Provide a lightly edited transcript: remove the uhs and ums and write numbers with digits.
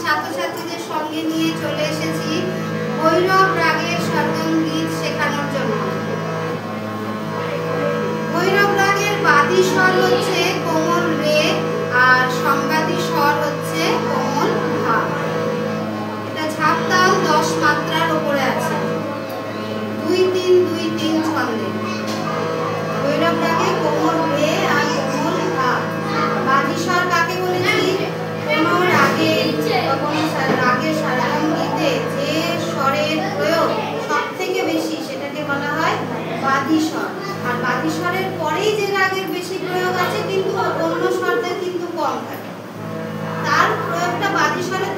ছাত্রছাত্রীদের সঙ্গে নিয়ে চলে এসেছি ভৈরব রাগের সরগম গীত শেখানোর জন্য। ভৈরব রাগের বাদী স্বর হচ্ছে কোমল রে আর সংবাদী স্বর হচ্ছে কোমল ধা। এটা ঝাপ তাল 10 মাত্রার উপরে আছে, 2-3-2-3 ছন্দে। ভৈরব রাগে কোমল রে আর কোমল ধা। বাদী স্বর কাকে বলেছি? কোনো রাগের সরগম গীতে যে স্বরের প্রয়োগ সব থেকে বেশি সেটাকে বলা হয় বাদী স্বর। আর বাদী স্বরের পরেই যে রাগের বেশি প্রয়োগ আছে কিন্তু অন্য স্বরদের কিন্তু কম থাকে, তার প্রয়োগটা বাদী স্বরের